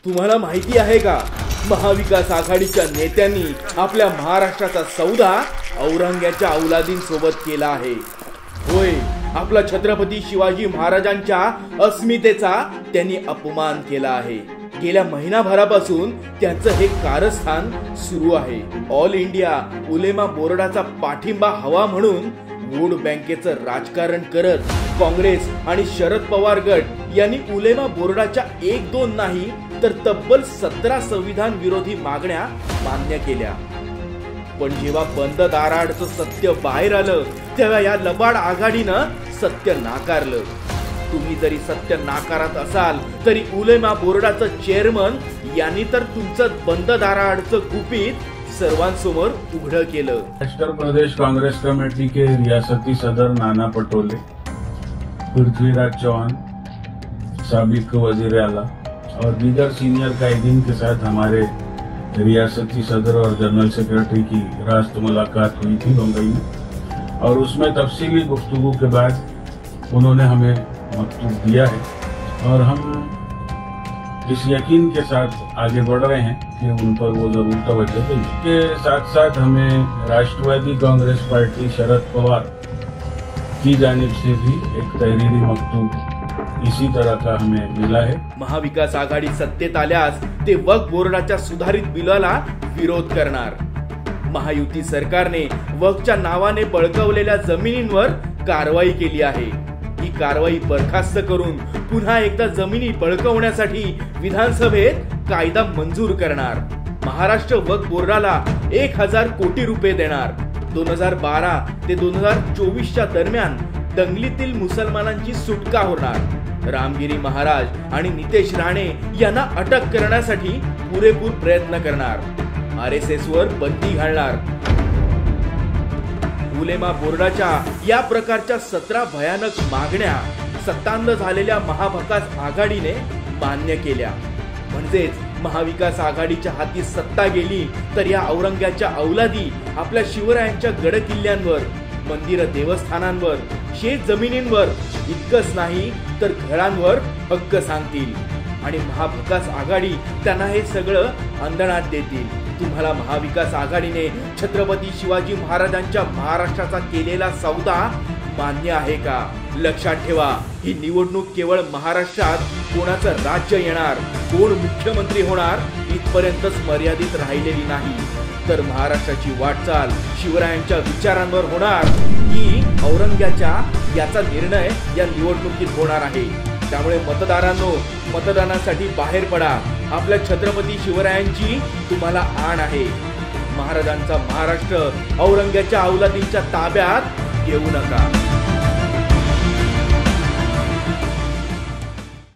तुम्हाला माहिती आहे का, महाविकास आघाडीच्या नेत्यांनी आपल्या महाराष्ट्राचा सौदा औरंग्याच्या औलादींसोबत केला आहे. होय, आपला छत्रपती शिवाजी महाराजांच्या अस्मितेचा त्यांनी अपमान केला आहे. गेल्या महिनाभरापासून त्यांचं हे कारस्थान सुरू आहे. ऑल इंडिया उलेमा बोर्डाचा पाठिंबा हवा म्हणून वोट बँकेचं राजकारण करत काँग्रेस आणि शरद पवार गट यांनी उलेमा बोर्डाच्या 1-2 नाही तर तब्बल 17 संविधान विरोधी मागण्या मान्य केल्या. पण जेव्हा बंद दाराआडचं सत्य बाहेर आलं तेव्हा या लबाड आघाडीनं सत्य नाकारलं. तुम्ही जरी सत्य नाकारत असाल तरी उलेमा बोर्डाचं चेअरमन यांनी तर तुमचं बंद दाराआडचं गुपित सर्वांसमोर उघड केलं. उत्तर प्रदेश कांग्रेस कमेटी के रियासती सदर नाना पटोले, पृथ्वीराज चौहान, साबिक वजीर आला और दीगर सीनियर कायदीन के साथ हमारे रियासती सदर और जनरल सेक्रेटरी की रास्त मुलाकात हुई थी बम्बई में, और उसमें तफसीली गुफ्तगू के बाद उन्होंने हमें मकतूब दिया है और हम इस यकीन के साथ आगे बढ़ रहे हैं कि उन पर वो जरूर तवज्जो देंगे. इसके साथ साथ हमें राष्ट्रवादी कांग्रेस पार्टी शरद पवार की जानिब से भी एक तहरीरी मकतूब इसी तरह का हमें मिला है. महाविकास आघाडी सत्तेत आल्यास ते वक्फ बोर्डाच्या सुधारित बिलाला विरोध करणार. महायुती सरकारने वक्फच्या नावाने बळकावलेल्या जमिनींवर कारवाई केली आहे. ही कारवाई बरखास्त करून पुन्हा एकदा जमिनी बळकावण्यासाठी विधानसभेत कायदा मंजूर करणार. महाराष्ट्र वक्फ बोर्डाला 1000 कोटी रुपये देणार. 2012 ते 2024च्या दरम्यान दंगलीतील मुसलमानांची सुटका होणार. रामगिरी महाराज आणि नितेश राणे यांना अटक करण्यासाठी पुरेपूर प्रयत्न करणार. RSS वर बंदी घालणार. उलेमा बोर्डाच्या या प्रकारच्या 17 भयानक मागण्या सत्तांध झालेल्या महाविकास आघाडीने मान्य केल्या. म्हणजेच महाविकास आघाडीच्या हाती सत्ता गेली तर या औरंग्याच्या औलादी आपल्या शिवरायांच्या गडकिल्ल्यांवर, मंदिर देवस्थानांवर, शेत जमिनींवर इतकंच नाही तर घरांवर हक्क सांगतील आणि महाविकास आघाडी त्यांना हे सगळं अंधणात देतील. तुम्हाला महाविकास आघाडीने छत्रपती शिवाजी महाराजांच्या महाराष्ट्राचा केलेला सौदा मान्य आहे का? लक्षात ठेवा, ही निवडणूक केवळ महाराष्ट्रात कोणाचं राज्य येणार, कोण मुख्यमंत्री होणार इथपर्यंतच मर्यादित राहिलेली नाही, तर महाराष्ट्राची वाटचाल शिवरायांच्या विचारांवर होणार की औरंग्याच्या याचा निर्णय या निवडणुकीत होणार आहे. त्यामुळे मतदारांनो, मतदानासाठी बाहेर पडा. आपल्या छत्रपती शिवरायांची तुम्हाला आण आहे. महाराजांचा महाराष्ट्र औरंग्याच्या औलादींच्या ताब्यात घेऊ नका.